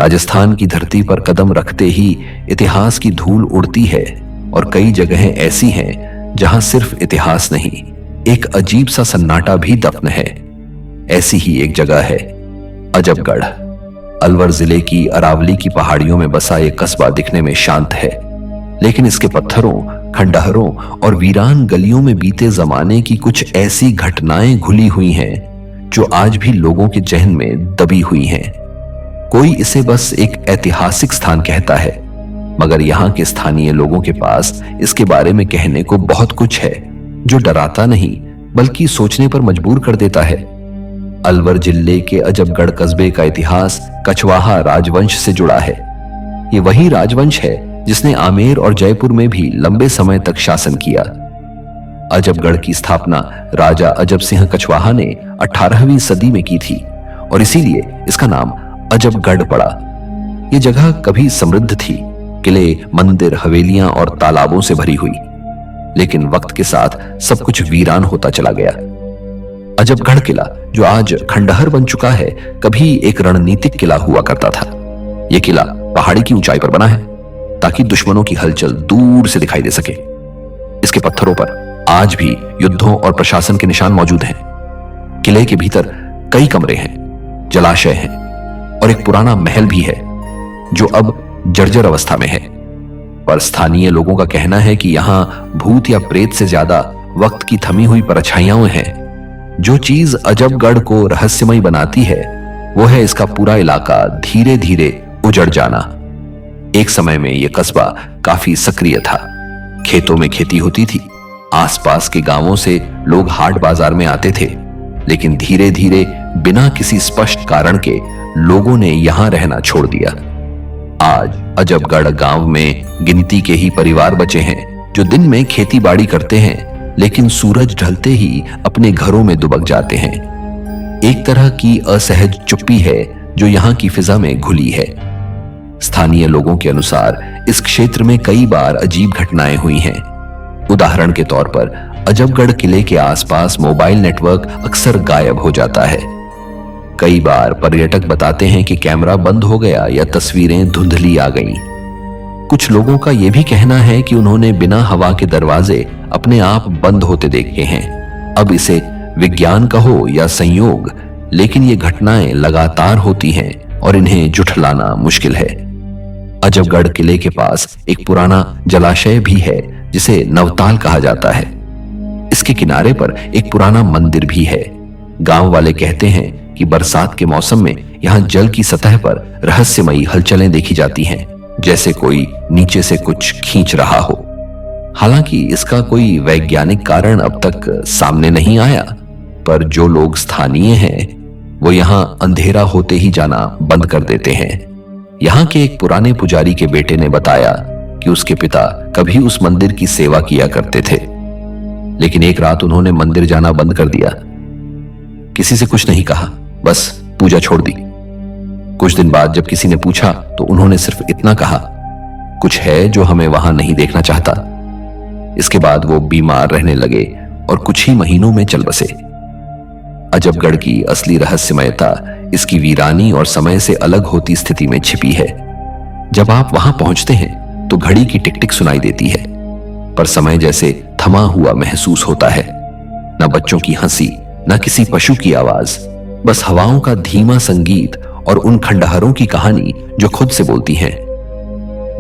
राजस्थान की धरती पर कदम रखते ही इतिहास की धूल उड़ती है और कई जगहें ऐसी हैं जहां सिर्फ इतिहास नहीं, एक अजीब सा सन्नाटा भी दफन है। ऐसी ही एक जगह है अजबगढ़। अलवर जिले की अरावली की पहाड़ियों में बसा ये कस्बा दिखने में शांत है, लेकिन इसके पत्थरों, खंडहरों और वीरान गलियों में बीते जमाने की कुछ ऐसी घटनाएं घुली हुई हैं जो आज भी लोगों के जहन में दबी हुई हैं। कोई इसे बस एक ऐतिहासिक स्थान कहता है, मगर यहाँ के स्थानीय लोगों के पास इसके बारे में कहने को बहुत कुछ है जो डराता नहीं बल्कि सोचने पर मजबूर कर देता है। अलवर जिले के अजबगढ़ कस्बे का इतिहास कछवाहा राजवंश से जुड़ा है। ये वही राजवंश है जिसने आमेर और जयपुर में भी लंबे समय तक शासन किया। अजबगढ़ की स्थापना राजा अजब सिंह कछवाहा ने 18वीं सदी में की थी और इसीलिए इसका नाम अजबगढ़ पड़ा। यह जगह कभी समृद्ध थी, किले, मंदिर, हवेलियां और तालाबों से भरी हुई, लेकिन वक्त के साथ सब कुछ वीरान होता चला गया। अजबगढ़ किला, जो आज खंडहर बन चुका है, कभी एक रणनीतिक किला हुआ करता था। यह किला पहाड़ी की ऊंचाई पर बना है ताकि दुश्मनों की हलचल दूर से दिखाई दे सके। इसके पत्थरों पर आज भी युद्धों और प्रशासन के निशान मौजूद हैं। किले के भीतर कई कमरे हैं, जलाशय हैं और एक पुराना महल भी है जो अब जर्जर अवस्था में है। पर स्थानीय लोगों का कहना है कि यहां भूत या प्रेत से ज्यादा वक्त की थमी हुई परछाइयां हैं। जो चीज अजबगढ़ को रहस्यमय बनाती है वो है इसका पूरा इलाका धीरे धीरे उजड़ जाना। एक समय में यह कस्बा काफी सक्रिय था, खेतों में खेती होती थी, आसपास के गांवों से लोग हाट बाजार में आते थे, लेकिन धीरे धीरे बिना किसी स्पष्ट कारण के लोगों ने यहां रहना छोड़ दिया। आज अजबगढ़ गांव में गिनती के ही परिवार बचे हैं जो दिन में खेती बाड़ी करते हैं, लेकिन सूरज ढलते ही अपने घरों में दुबक जाते हैं। एक तरह की असहज चुप्पी है जो यहां की फिजा में घुली है। स्थानीय लोगों के अनुसार इस क्षेत्र में कई बार अजीब घटनाएं हुई हैं। उदाहरण के तौर पर अजबगढ़ किले के आसपास मोबाइल नेटवर्क अक्सर गायब हो जाता है। कई बार पर्यटक बताते हैं कि कैमरा बंद हो गया या तस्वीरें धुंधली आ गईं। कुछ लोगों का यह भी कहना है कि उन्होंने बिना हवा के दरवाजे अपने आप बंद होते देखे हैं। अब इसे विज्ञान कहो या संयोग, लेकिन ये घटनाएं लगातार होती हैं और इन्हें जुठलाना मुश्किल है। अजबगढ़ किले के पास एक पुराना जलाशय भी है जिसे नवताल कहा जाता है। इसके किनारे पर एक पुराना मंदिर भी है। गांव वाले कहते हैं कि बरसात के मौसम में यहां जल की सतह पर रहस्यमयी हलचलें देखी जाती हैं, जैसे कोई नीचे से कुछ खींच रहा हो। हालांकि इसका कोई वैज्ञानिक कारण अब तक सामने नहीं आया, पर जो लोग स्थानीय हैं वो यहां अंधेरा होते ही जाना बंद कर देते हैं। यहां के एक पुराने पुजारी के बेटे ने बताया कि उसके पिता कभी उस मंदिर की सेवा किया करते थे, लेकिन एक रात उन्होंने मंदिर जाना बंद कर दिया। किसी से कुछ नहीं कहा, बस पूजा छोड़ दी। कुछ दिन बाद जब किसी ने पूछा तो उन्होंने सिर्फ इतना कहा, कुछ है जो हमें वहां नहीं देखना चाहता। इसके बाद वो बीमार रहने लगे और कुछ ही महीनों में चल बसे। अजबगढ़ की असली रहस्यमयता इसकी वीरानी और समय से अलग होती स्थिति में छिपी है। जब आप वहां पहुंचते हैं तो घड़ी की टिक टिक सुनाई देती है, पर समय जैसे थमा हुआ महसूस होता है। न बच्चों की हंसी, न किसी पशु की आवाज, बस हवाओं का धीमा संगीत और उन खंडहरों की कहानी जो खुद से बोलती हैं।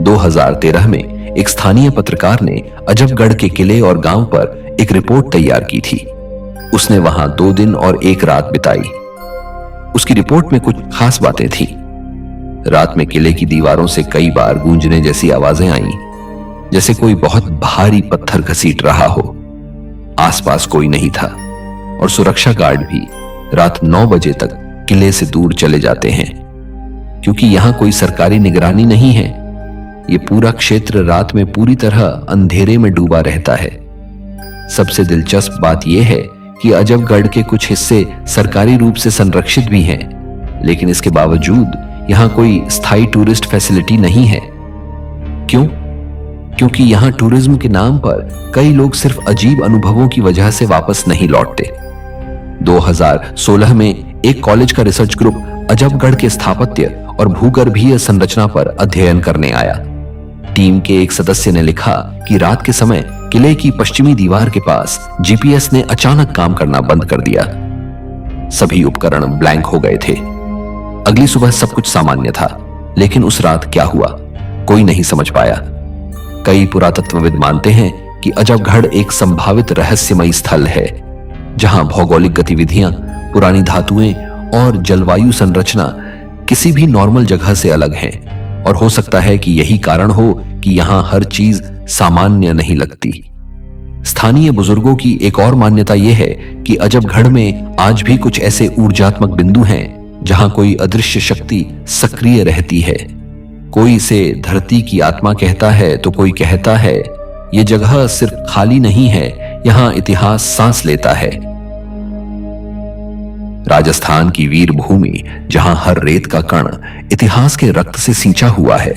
2013 में एक स्थानीय पत्रकार ने अजबगढ़ के किले और गांव पर एक रिपोर्ट तैयार की थी। उसने वहां 2 दिन और 1 रात बिताई। उसकी रिपोर्ट में कुछ खास बातें थी। रात में किले की दीवारों से कई बार गूंजने जैसी आवाजें आईं, जैसे कोई बहुत भारी पत्थर घसीट रहा हो। आसपास कोई नहीं था और सुरक्षा गार्ड भी रात 9 बजे तक किले से दूर चले जाते हैं, क्योंकि यहां कोई सरकारी निगरानी नहीं है। यह पूरा क्षेत्र रात में पूरी तरह अंधेरे में डूबा रहता है। सबसे दिलचस्प बात यह है कि अजबगढ़ के कुछ हिस्से सरकारी रूप से संरक्षित भी हैं, लेकिन इसके बावजूद यहां कोई स्थायी टूरिस्ट फैसिलिटी नहीं है। क्यों? क्योंकि यहां टूरिज्म के नाम पर कई लोग सिर्फ अजीब अनुभवों की वजह से वापस नहीं लौटते। 2016 में एक कॉलेज का रिसर्च ग्रुप अजबगढ़ के स्थापत्य और भूगर्भीय संरचना पर अध्ययन करने आया। टीम के एक सदस्य ने लिखा कि रात के समय किले की पश्चिमी दीवार के पास जीपीएस ने अचानक काम करना बंद कर दिया। सभी उपकरण ब्लैंक हो गए थे। अगली सुबह सब कुछ सामान्य था, लेकिन उस रात क्या हुआ कोई नहीं समझ पाया। कई पुरातत्वविद मानते हैं कि अजबगढ़ एक संभावित रहस्यमयी स्थल है, जहां भौगोलिक गतिविधियां, पुरानी धातुएं और जलवायु संरचना किसी भी नॉर्मल जगह से अलग हैं, और हो सकता है कि यही कारण हो कि यहां हर चीज सामान्य नहीं लगती। स्थानीय बुजुर्गों की एक और मान्यता यह है कि अजबगढ़ में आज भी कुछ ऐसे ऊर्जात्मक बिंदु हैं जहां कोई अदृश्य शक्ति सक्रिय रहती है। कोई इसे धरती की आत्मा कहता है तो कोई कहता है यह जगह सिर्फ खाली नहीं है, यहां इतिहास सांस लेता है। राजस्थान की वीर भूमि, जहां हर रेत का कण इतिहास के रक्त से सींचा हुआ है,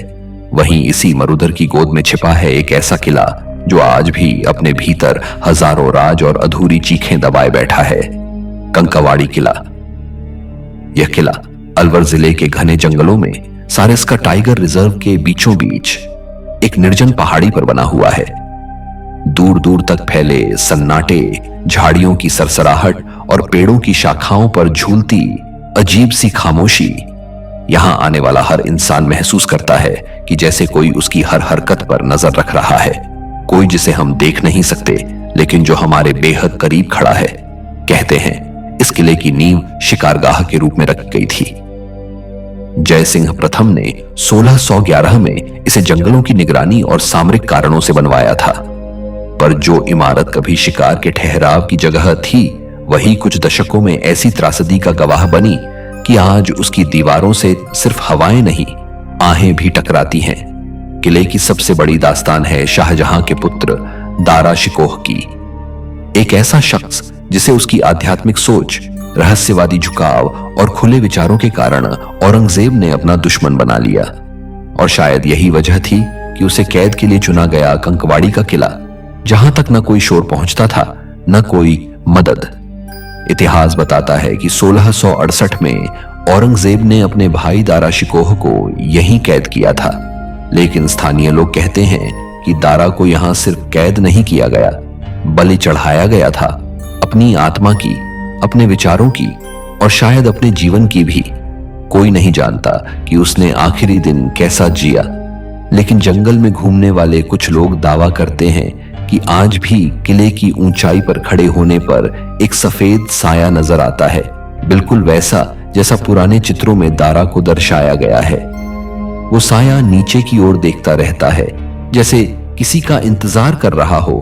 वहीं इसी मरुधर की गोद में छिपा है एक ऐसा किला जो आज भी अपने भीतर हजारों राज और अधूरी चीखें दबाए बैठा है। कंकावाड़ी किला। यह किला अलवर जिले के घने जंगलों में सारिस्का टाइगर रिजर्व के बीचों बीच एक निर्जन पहाड़ी पर बना हुआ है। दूर दूर तक फैले सन्नाटे, झाड़ियों की सरसराहट और पेड़ों की शाखाओं पर झूलती अजीब सी खामोशी। यहां आने वाला हर इंसान महसूस करता है कि जैसे कोई उसकी हर हरकत पर नजर रख रहा है, कोई जिसे हम देख नहीं सकते लेकिन जो हमारे बेहद करीब खड़ा है। कहते हैं इस किले की नींव शिकारगाह के रूप में रखी गई थी। जय सिंह प्रथम ने 1611 में इसे जंगलों की निगरानी और सामरिक कारणों से बनवाया था, पर जो इमारत कभी शिकार के ठहराव की जगह थी, वही कुछ दशकों में ऐसी त्रासदी का गवाह बनी कि आज उसकी दीवारों से सिर्फ हवाएं नहीं, आहें भी टकराती हैं। किले की सबसे बड़ी दास्तान है शाहजहां के पुत्र दारा शिकोह की, एक ऐसा शख्स जिसे उसकी आध्यात्मिक सोच, रहस्यवादी झुकाव और खुले विचारों के कारण औरंगजेब ने अपना दुश्मन बना लिया। और शायद यही वजह थी कि उसे कैद के लिए चुना गया कंकवाड़ी का किला, जहां तक न कोई शोर पहुंचता था न कोई मदद। इतिहास बताता है कि 1668 में औरंगजेब ने अपने भाई दारा शिकोह को यहीं कैद किया था, लेकिन स्थानीय लोग कहते हैं कि दारा को यहां सिर्फ कैद नहीं किया गया, बलि चढ़ाया गया था, अपनी आत्मा की, अपने विचारों की और शायद अपने जीवन की भी। कोई नहीं जानता कि उसने आखिरी दिन कैसा जिया, लेकिन जंगल में घूमने वाले कुछ लोग दावा करते हैं कि आज भी किले की ऊंचाई पर खड़े होने पर एक सफेद साया नजर आता है, बिल्कुल वैसा जैसा पुराने चित्रों में दारा को दर्शाया गया है। वो साया नीचे की ओर देखता रहता है, जैसे किसी का इंतजार कर रहा हो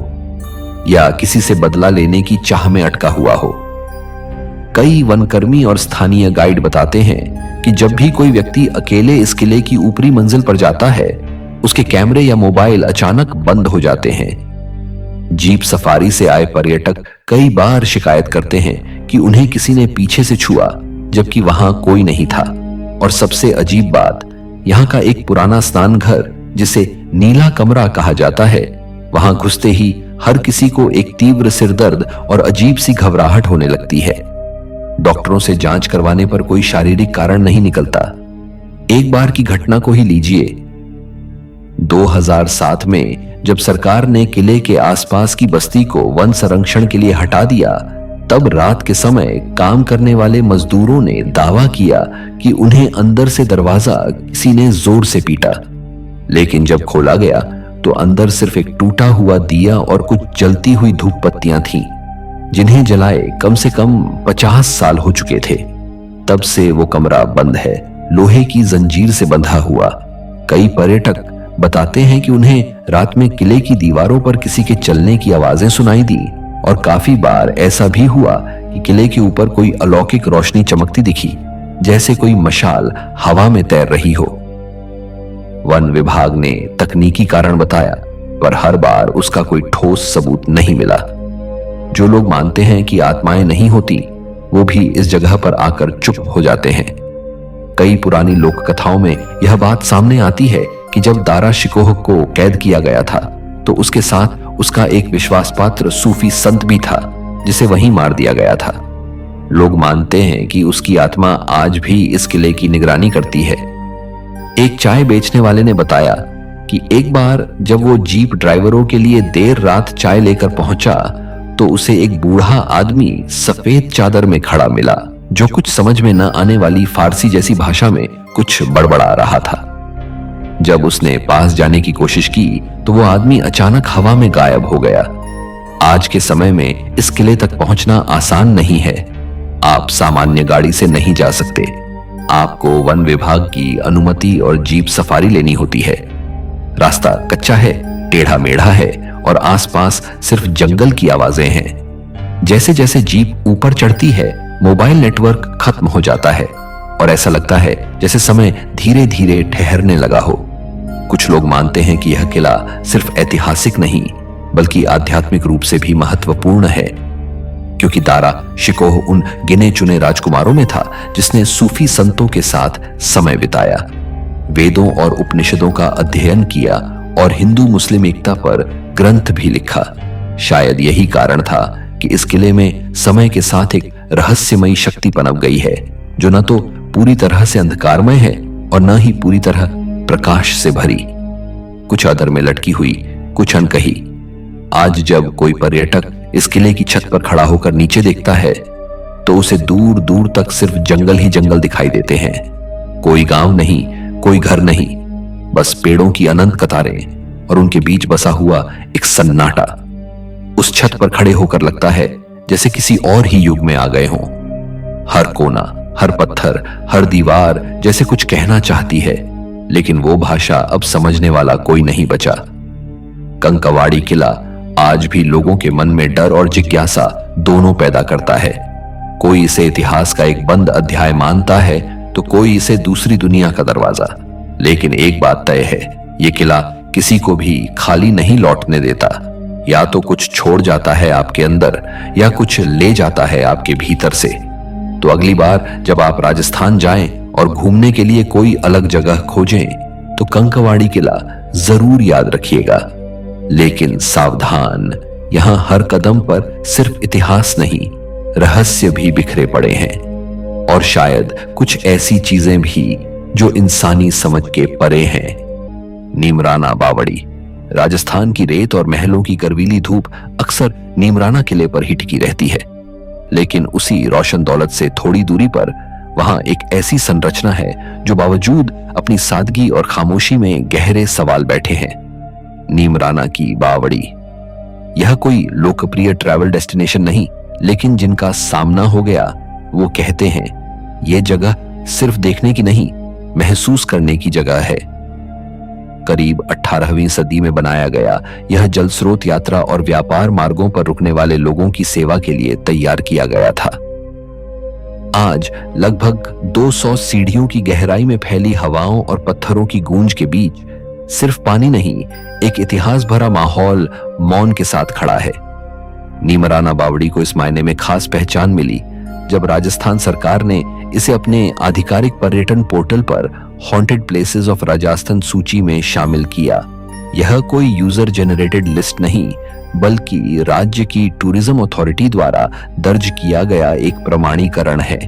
या किसी से बदला लेने की चाह में अटका हुआ हो। कई वनकर्मी और स्थानीय गाइड बताते हैं कि जब भी कोई व्यक्ति अकेले इस किले की ऊपरी मंजिल पर जाता है, उसके कैमरे या मोबाइल अचानक बंद हो जाते हैं। जीप सफारी से आए पर्यटक कई बार शिकायत करते हैं कि उन्हें किसी ने पीछे से छुआ, जबकि वहां कोई नहीं था। और सबसे अजीब बात, यहाँ का एक पुराना स्नान घर, जिसे नीला कमरा कहा जाता है, वहां घुसते ही हर किसी को एक तीव्र सिरदर्द और अजीब सी घबराहट होने लगती है। डॉक्टरों से जांच करवाने पर कोई शारीरिक कारण नहीं निकलता। एक बार की घटना को ही लीजिए। 2007 में जब सरकार ने किले के आसपास की बस्ती को वन संरक्षण के लिए हटा दिया, तब रात के समय काम करने वाले मजदूरों ने दावा किया कि उन्हें अंदर से दरवाजा किसी ने जोर से पीटा, लेकिन जब खोला गया तो अंदर सिर्फ एक टूटा हुआ दिया और कुछ जलती हुई धूप पत्तियां थीं, जिन्हें जलाए कम से कम 50 साल हो चुके थे। तब से वो कमरा बंद है, लोहे की जंजीर से बंधा हुआ। कई पर्यटक बताते हैं कि उन्हें रात में किले की दीवारों पर किसी के चलने की आवाजें सुनाई दी, और काफी बार ऐसा भी हुआ कि किले के ऊपर कोई अलौकिक रोशनी चमकती दिखी, जैसे कोई मशाल हवा में तैर रही हो। वन विभाग ने तकनीकी कारण बताया, पर हर बार उसका कोई ठोस सबूत नहीं मिला। जो लोग मानते हैं कि आत्माएं नहीं होती, वो भी इस जगह पर आकर चुप हो जाते हैं। कई पुरानी लोक कथाओं में यह बात सामने आती है कि जब दारा शिकोह को कैद किया गया था, तो उसके साथ उसका एक विश्वासपात्र सूफी संत भी था, जिसे वहीं मार दिया गया था। लोग मानते हैं कि उसकी आत्मा आज भी इस किले की निगरानी करती है, एक चाय बेचने वाले ने बताया कि एक बार जब वो जीप ड्राइवरों के लिए देर रात चाय लेकर पहुंचा तो उसे एक बूढ़ा आदमी सफेद चादर में खड़ा मिला, जो कुछ समझ में न आने वाली फारसी जैसी भाषा में कुछ बड़बड़ा रहा था। जब उसने पास जाने की कोशिश की तो वो आदमी अचानक हवा में गायब हो गया। आज के समय में इस किले तक पहुंचना आसान नहीं है। आप सामान्य गाड़ी से नहीं जा सकते। आपको वन विभाग की अनुमति और जीप सफारी लेनी होती है। रास्ता कच्चा है, टेढ़ा मेढ़ा है और आसपास सिर्फ जंगल की आवाजें हैं। जैसे जैसे जीप ऊपर चढ़ती है, मोबाइल नेटवर्क खत्म हो जाता है और ऐसा लगता है जैसे समय धीरे धीरे ठहरने लगा हो। कुछ लोग मानते हैं कि यह किला सिर्फ ऐतिहासिक नहीं बल्कि आध्यात्मिक रूप से भी महत्वपूर्ण है, क्योंकि दारा शिकोह उन गिने चुने राजकुमारों में था जिसने सूफी संतों के साथ समय बिताया, वेदों और उपनिषदों का अध्ययन किया और हिंदू मुस्लिम एकता पर ग्रंथ भी लिखा। शायद यही कारण था कि इस किले में समय के साथ एक रहस्यमयी शक्ति पनप गई है, जो न तो पूरी तरह से अंधकारमय है और न ही पूरी तरह प्रकाश से भरी, कुछ अधर में लटकी हुई, कुछ अनकही। आज जब कोई पर्यटक इस किले की छत पर खड़ा होकर नीचे देखता है तो उसे दूर दूर तक सिर्फ जंगल ही जंगल दिखाई देते हैं। कोई गांव नहीं, कोई घर नहीं, बस पेड़ों की अनंत कतारें और उनके बीच बसा हुआ एक सन्नाटा। उस छत पर खड़े होकर लगता है जैसे किसी और ही युग में आ गए हों। हर कोना, हर पत्थर, हर दीवार जैसे कुछ कहना चाहती है, लेकिन वो भाषा अब समझने वाला कोई नहीं बचा। कंकवाड़ी किला आज भी लोगों के मन में डर और जिज्ञासा दोनों पैदा करता है। कोई इसे इतिहास का एक बंद अध्याय मानता है तो कोई इसे दूसरी दुनिया का दरवाजा। लेकिन एक बात तय है, ये किला किसी को भी खाली नहीं लौटने देता। या तो कुछ छोड़ जाता है आपके अंदर या कुछ ले जाता है आपके भीतर से। तो अगली बार जब आप राजस्थान जाएं और घूमने के लिए कोई अलग जगह खोजें तो कंकवाड़ी किला जरूर याद रखिएगा। लेकिन सावधान, यहां हर कदम पर सिर्फ इतिहास नहीं, रहस्य भी बिखरे पड़े हैं और शायद कुछ ऐसी चीजें भी जो इंसानी समझ के परे हैं। नीमराना बावड़ी। राजस्थान की रेत और महलों की गर्वीली धूप अक्सर नीमराना किले पर ही टिकी रहती है, लेकिन उसी रोशन दौलत से थोड़ी दूरी पर वहां एक ऐसी संरचना है जो बावजूद अपनी सादगी और खामोशी में गहरे सवाल बैठे हैं। नीमराना की बावड़ी। यह कोई लोकप्रिय ट्रैवल डेस्टिनेशन नहीं, लेकिन जिनका सामना हो गया वो कहते हैं ये जगह सिर्फ देखने की नहीं, महसूस करने की जगह है। करीब 18वीं सदी में बनाया गया यह जलस्रोत यात्रा और व्यापार मार्गों पर रुकने वाले लोगों की सेवा के लिए तैयार किया गया था। आज लगभग 200 सीढ़ियों की गहराई में फैली हवाओं और पत्थरों की गूंज के बीच सिर्फ पानी नहीं, एक इतिहास भरा माहौल मौन के साथ खड़ा है। नीमराना बावड़ी को इस मायने में खास पहचान मिली जब राजस्थान सरकार ने इसे अपने आधिकारिक पर्यटन पोर्टल पर हॉन्टेड प्लेसेस ऑफ राजस्थान सूची में शामिल किया। यह कोई यूजर जेनरेटेड लिस्ट नहीं, बल्कि राज्य की टूरिज्म अथॉरिटी द्वारा दर्ज किया गया एक प्रमाणीकरण है।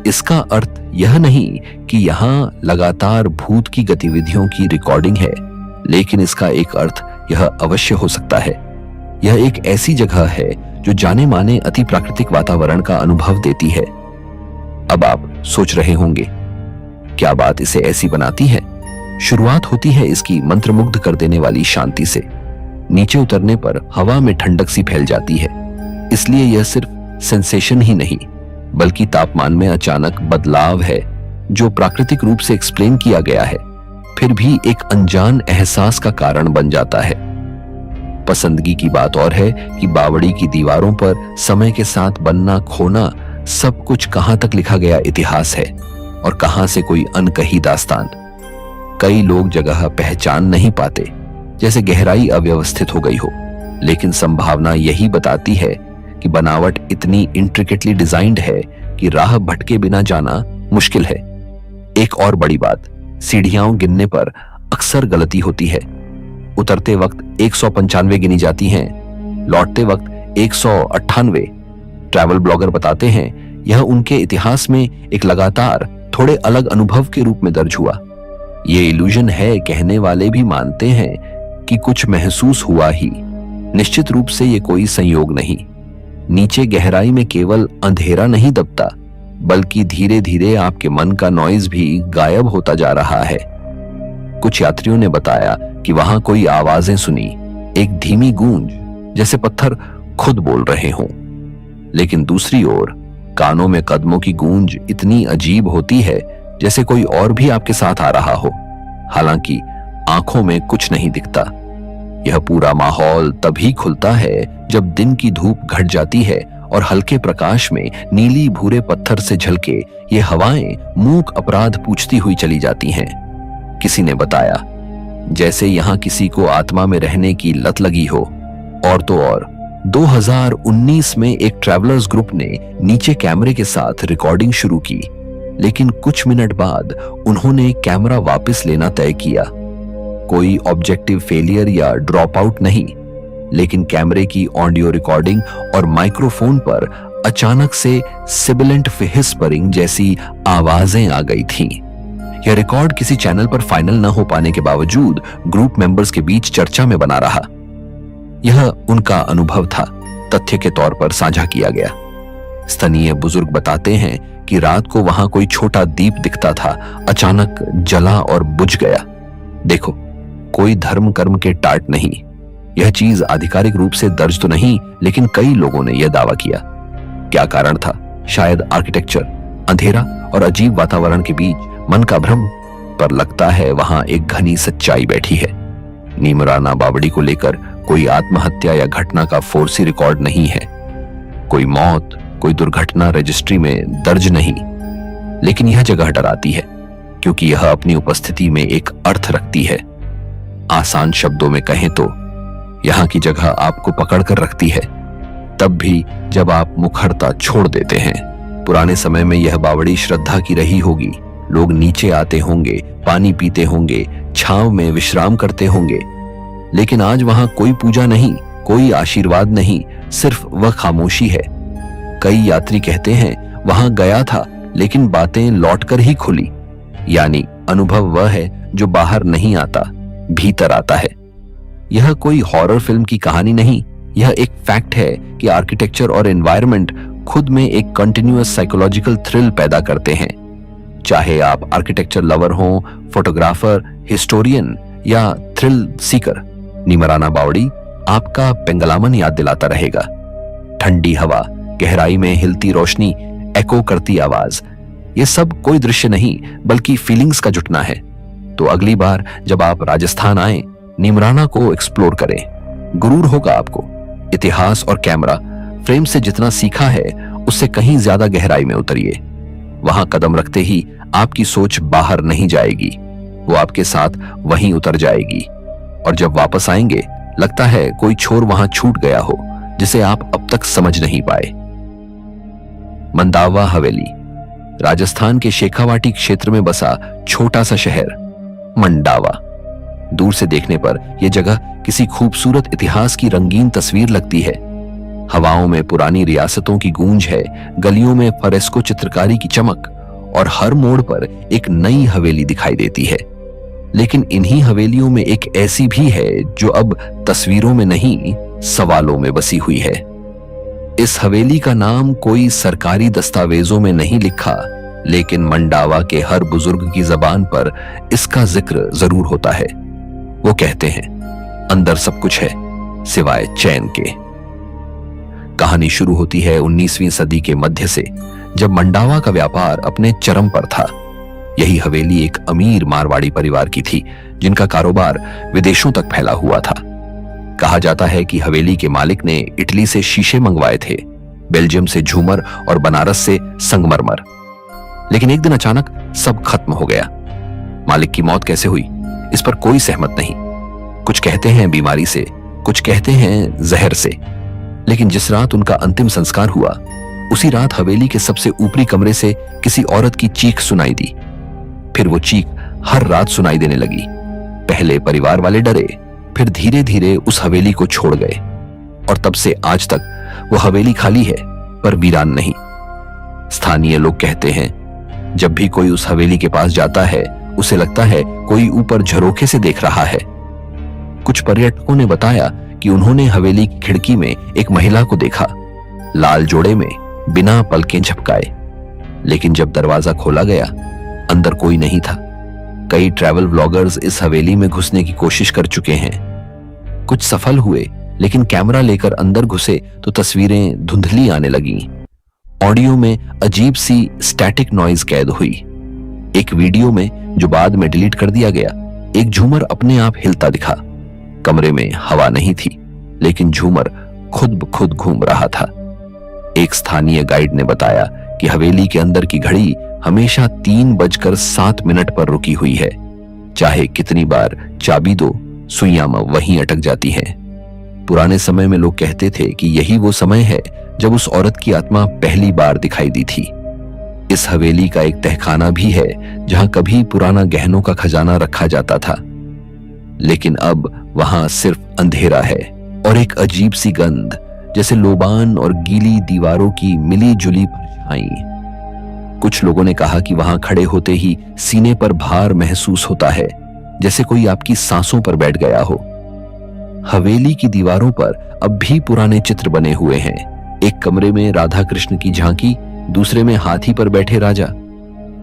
इसका अर्थ यह नहीं कि यहाँ लगातार भूत की गतिविधियों की रिकॉर्डिंग है, लेकिन इसका एक अर्थ यह अवश्य हो सकता है। यह एक ऐसी जगह है जो जाने माने अति प्राकृतिक वातावरण का अनुभव देती है। अब आप सोच रहे होंगे, क्या बात इसे ऐसी बनाती है? शुरुआत होती है इसकी मंत्रमुग्ध कर देने वाली शांति से। नीचे उतरने पर हवा में ठंडक सी फैल जाती है, इसलिए यह सिर्फ सेंसेशन ही नहीं बल्कि तापमान में अचानक बदलाव है जो प्राकृतिक रूप से एक्सप्लेन किया गया है, फिर भी एक अनजान एहसास का कारण बन जाता है। पसंदगी की बात और है कि बावड़ी की दीवारों पर समय के साथ बनना खोना सब कुछ कहां तक लिखा गया इतिहास है और कहां से कोई अनकही दास्तान। कई लोग जगह पहचान नहीं पाते, जैसे गहराई अव्यवस्थित हो गई हो, लेकिन संभावना यही बताती है कि बनावट इतनी इंट्रिकेटली डिजाइंड है कि राह भटके बिना जाना मुश्किल है। एक और बड़ी बात, सीढ़ियां गिनने पर अक्सर गलती होती है। उतरते वक्त 195 गिनी जाती हैं, लौटते वक्त 198। ट्रैवल ब्लॉगर बताते हैं यह उनके इतिहास में एक लगातार थोड़े अलग अनुभव के रूप में दर्ज हुआ। ये इल्यूजन है कहने वाले भी मानते हैं कि कुछ महसूस हुआ ही। निश्चित रूप से ये कोई संयोग नहीं। नीचे गहराई में केवल अंधेरा नहीं दबता, बल्कि धीरे धीरे आपके मन का नॉइज भी गायब होता जा रहा है। कुछ यात्रियों ने बताया कि वहां कोई आवाजें सुनी, एक धीमी गूंज, जैसे पत्थर खुद बोल रहे हों। लेकिन दूसरी ओर कानों में कदमों की गूंज इतनी अजीब होती है जैसे कोई और भी आपके साथ आ रहा हो, हालांकि आंखों में कुछ नहीं दिखता। यह पूरा माहौल तभी खुलता है जब दिन की धूप घट जाती है और हल्के प्रकाश में नीली भूरे पत्थर से झलके ये हवाएं मूक अपराध पूछती हुई चली जाती हैं। किसी ने बताया जैसे यहां किसी को आत्मा में रहने की लत लगी हो। और तो और 2019 में एक ट्रैवलर्स ग्रुप ने नीचे कैमरे के साथ रिकॉर्डिंग शुरू की, लेकिन कुछ मिनट बाद उन्होंने कैमरा वापस लेना तय किया। कोई ऑब्जेक्टिव फेलियर या ड्रॉप आउट नहीं, लेकिन कैमरे की ऑडियो रिकॉर्डिंग और माइक्रोफोन पर अचानक से सिबिलेंट व्हिस्परिंग जैसी आवाजें आ गई थीं। यह रिकॉर्ड किसी चैनल पर फाइनल न हो पाने के बावजूद ग्रुप मेंबर्स के बीच चर्चा में बना रहा। यह उनका अनुभव था, तथ्य के तौर पर साझा किया गया। स्थानीय बुजुर्ग बताते हैं कि रात को वहां कोई छोटा दीप दिखता था, अचानक जला और बुझ गया। देखो, कोई धर्म कर्म के टाट नहीं। यह चीज आधिकारिक रूप से दर्ज तो नहीं, लेकिन कई लोगों ने यह दावा किया। क्या कारण था? शायद आर्किटेक्चर, अंधेरा और अजीब वातावरण के बीच मन का भ्रम। पर लगता है वहां एक घनी सच्चाई बैठी है। नीमराना बावड़ी को लेकर कोई आत्महत्या या घटना का फोर्सी रिकॉर्ड नहीं है। कोई मौत, कोई दुर्घटना रजिस्ट्री में दर्ज नहीं। लेकिन यह जगह डराती है, क्योंकि यह अपनी उपस्थिति में एक अर्थ रखती है। आसान शब्दों में कहें तो यहां की जगह आपको पकड़ कर रखती है, तब भी जब आप मुखरता छोड़ देते हैं। पुराने समय में यह बावड़ी श्रद्धा की रही होगी। लोग नीचे आते होंगे, पानी पीते होंगे, छांव में विश्राम करते होंगे। लेकिन आज वहां कोई पूजा नहीं, कोई आशीर्वाद नहीं, सिर्फ वह खामोशी है। कई यात्री कहते हैं वहां गया था, लेकिन बातें लौटकर ही खुली। यानी अनुभव वह है जो बाहर नहीं आता, भीतर आता है। यह कोई हॉरर फिल्म की कहानी नहीं, यह एक फैक्ट है कि आर्किटेक्चर और एनवायरनमेंट खुद में एक कंटिन्यूअस साइकोलॉजिकल थ्रिल पैदा करते हैं। चाहे आप आर्किटेक्चर लवर हों, फोटोग्राफर, हिस्टोरियन या थ्रिल सीकर, नीमराना बावड़ी आपका पेंगलामन याद दिलाता रहेगा। ठंडी हवा, गहराई में हिलती रोशनी, एको करती आवाज, ये सब कोई दृश्य नहीं बल्कि फीलिंग्स का जुटना है। तो अगली बार जब आप राजस्थान आए, नीमराना को एक्सप्लोर करें। गुरूर होगा आपको। इतिहास और कैमरा फ्रेम से जितना सीखा है, उससे कहीं ज्यादा गहराई में उतरिए। वहां कदम रखते ही आपकी सोच बाहर नहीं जाएगी, वो आपके साथ वहीं उतर जाएगी। और जब वापस आएंगे, लगता है कोई छोर वहां छूट गया हो जिसे आप अब तक समझ नहीं पाए। मंदावा हवेली, राजस्थान के शेखावाटी क्षेत्र में बसा छोटा सा शहर मंडावा। दूर से देखने पर यह जगह किसी खूबसूरत इतिहास की रंगीन तस्वीर लगती है। हवाओं में पुरानी रियासतों की गूंज है, गलियों में फ्रेस्को चित्रकारी की चमक, और हर मोड़ पर एक नई हवेली दिखाई देती है। लेकिन इन्हीं हवेलियों में एक ऐसी भी है जो अब तस्वीरों में नहीं, सवालों में बसी हुई है। इस हवेली का नाम कोई सरकारी दस्तावेजों में नहीं लिखा, लेकिन मंडावा के हर बुजुर्ग की जबान पर इसका जिक्र जरूर होता है। वो कहते हैं, अंदर सब कुछ है सिवाय चैन के। कहानी शुरू होती है 19वीं सदी के मध्य से, जब मंडावा का व्यापार अपने चरम पर था। यही हवेली एक अमीर मारवाड़ी परिवार की थी, जिनका कारोबार विदेशों तक फैला हुआ था। कहा जाता है कि हवेली के मालिक ने इटली से शीशे मंगवाए थे, बेल्जियम से झूमर और बनारस से संगमरमर। लेकिन एक दिन अचानक सब खत्म हो गया। मालिक की मौत कैसे हुई, इस पर कोई सहमत नहीं। कुछ कहते हैं बीमारी से, कुछ कहते हैं जहर से। लेकिन जिस रात उनका अंतिम संस्कार हुआ, उसी रात हवेली के सबसे ऊपरी कमरे से किसी औरत की चीख सुनाई दी। फिर वो चीख हर रात सुनाई देने लगी। पहले परिवार वाले डरे, फिर धीरे धीरे उस हवेली को छोड़ गए, और तब से आज तक वो हवेली खाली है, पर वीरान नहीं। स्थानीय लोग कहते हैं, जब भी कोई उस हवेली के पास जाता है, उसे लगता है कोई ऊपर झरोखे से देख रहा है। कुछ पर्यटकों ने बताया कि उन्होंने हवेली की खिड़की में एक महिला को देखा, लाल जोड़े में, बिना पलकें झपकाए। लेकिन जब दरवाजा खोला गया, अंदर कोई नहीं था। कई ट्रैवल व्लॉगर्स इस हवेली में घुसने की कोशिश कर चुके हैं। कुछ सफल हुए, लेकिन कैमरा लेकर अंदर घुसे तो तस्वीरें धुंधली आने लगीं। ऑडियो में अजीब सी स्टैटिक नॉइज कैद हुई। एक वीडियो में, जो बाद में डिलीट कर दिया गया, एक झूमर अपने आप हिलता दिखा। कमरे में हवा नहीं थी, लेकिन झूमर खुद ब खुद घूम रहा था। एक स्थानीय गाइड ने बताया कि हवेली के अंदर की घड़ी हमेशा 3:07 पर रुकी हुई है। चाहे कितनी बार चाबी दो, सुइयां वहीं अटक जाती हैं। पुराने समय में लोग कहते थे कि यही वो समय है जब उस औरत की आत्मा पहली बार दिखाई दी थी। इस हवेली का एक तहखाना भी है जहां कभी पुराना गहनों का खजाना रखा जाता था, लेकिन अब वहां सिर्फ अंधेरा है और एक अजीब सी गंध, जैसे लोबान और गीली दीवारों की मिली जुली परछाई। कुछ लोगों ने कहा कि वहां खड़े होते ही सीने पर भार महसूस होता है, जैसे कोई आपकी सांसों पर बैठ गया हो। हवेली की दीवारों पर अब भी पुराने चित्र बने हुए हैं। एक कमरे में राधा कृष्ण की झांकी, दूसरे में हाथी पर बैठे राजा।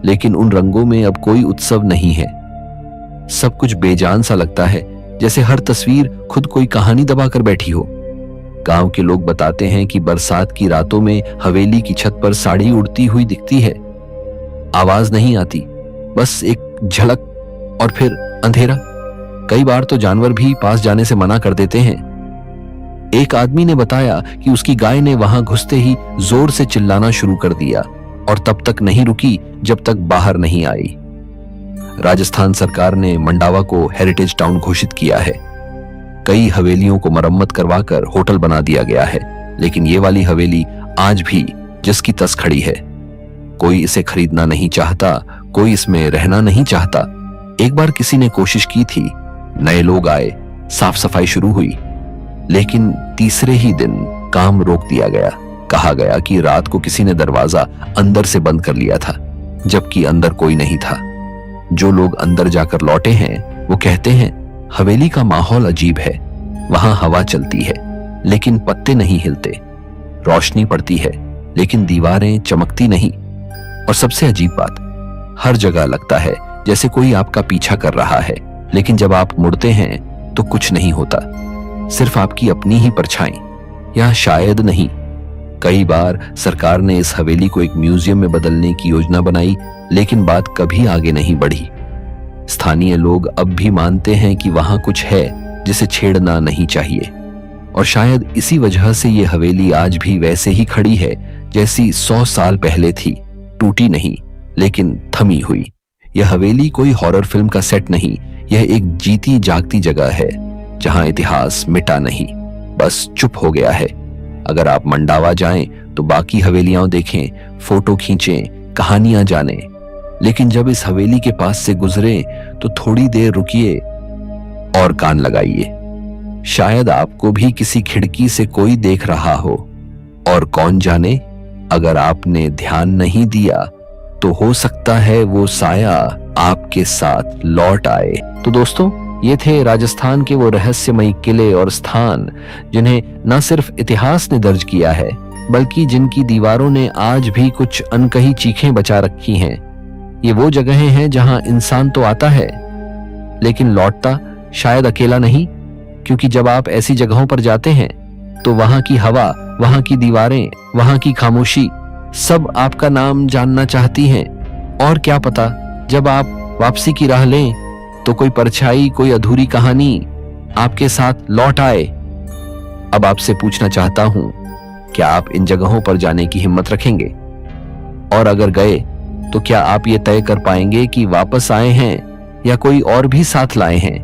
लेकिन उन रंगों में अब कोई उत्सव नहीं है। सब कुछ बेजान सा लगता है, जैसे हर तस्वीर खुद कोई कहानी दबाकर बैठी हो। गांव के लोग बताते हैं कि बरसात की रातों में हवेली की छत पर साड़ी उड़ती हुई दिखती है। आवाज नहीं आती, बस एक झलक और फिर अंधेरा। कई बार तो जानवर भी पास जाने से मना कर देते हैं। एक आदमी ने बताया कि उसकी गाय ने वहां घुसते ही जोर से चिल्लाना शुरू कर दिया और तब तक नहीं रुकी जब तक बाहर नहीं आई। राजस्थान सरकार ने मंडावा को हेरिटेज टाउन घोषित किया है। कई हवेलियों को मरम्मत करवाकर होटल बना दिया गया है, लेकिन ये वाली हवेली आज भी जिसकी तस खड़ी है। कोई इसे खरीदना नहीं चाहता, कोई इसमें रहना नहीं चाहता। एक बार किसी ने कोशिश की थी, नए लोग आए, साफ सफाई शुरू हुई, लेकिन तीसरे ही दिन काम रोक दिया गया। कहा गया कि रात को किसी ने दरवाजा अंदर से बंद कर लिया था, जबकि अंदर कोई नहीं था। जो लोग अंदर जाकर लौटे हैं वो कहते हैं हवेली का माहौल अजीब है। वहां हवा चलती है लेकिन पत्ते नहीं हिलते, रोशनी पड़ती है लेकिन दीवारें चमकती नहीं, और सबसे अजीब बात, हर जगह लगता है जैसे कोई आपका पीछा कर रहा है, लेकिन जब आप मुड़ते हैं तो कुछ नहीं होता, सिर्फ आपकी अपनी ही परछाई, या शायद नहीं। कई बार सरकार ने इस हवेली को एक म्यूजियम में बदलने की योजना बनाई, लेकिन बात कभी आगे नहीं बढ़ी। स्थानीय लोग अब भी मानते हैं कि वहां कुछ है जिसे छेड़ना नहीं चाहिए, और शायद इसी वजह से ये हवेली आज भी वैसे ही खड़ी है जैसी 100 साल पहले थी। टूटी नहीं, लेकिन थमी हुई। यह हवेली कोई हॉरर फिल्म का सेट नहीं, यह एक जीती जागती जगह है जहां इतिहास मिटा नहीं, बस चुप हो गया है। अगर आप मंडावा जाएं तो बाकी हवेलियां देखें, फोटो खींचें, कहानियां जानें, लेकिन जब इस हवेली के पास से गुजरे तो थोड़ी देर रुकिए और कान लगाइए। शायद आपको भी किसी खिड़की से कोई देख रहा हो, और कौन जाने, अगर आपने ध्यान नहीं दिया तो हो सकता है वो साया आपके साथ लौट आए। तो दोस्तों, ये थे राजस्थान के वो रहस्यमयी किले और स्थान जिन्हें न सिर्फ इतिहास ने दर्ज किया है, बल्कि जिनकी दीवारों ने आज भी कुछ अनकही चीखें बचा रखी हैं। ये वो जगहें हैं जहां इंसान तो आता है, लेकिन लौटता शायद अकेला नहीं, क्योंकि जब आप ऐसी जगहों पर जाते हैं तो वहां की हवा, वहां की दीवारें, वहां की खामोशी सब आपका नाम जानना चाहती हैं। और क्या पता, जब आप वापसी की राह लें तो कोई परछाई, कोई अधूरी कहानी आपके साथ लौट आए। अब आपसे पूछना चाहता हूं, क्या आप इन जगहों पर जाने की हिम्मत रखेंगे? और अगर गए तो क्या आप ये तय कर पाएंगे कि वापस आए हैं या कोई और भी साथ लाए हैं?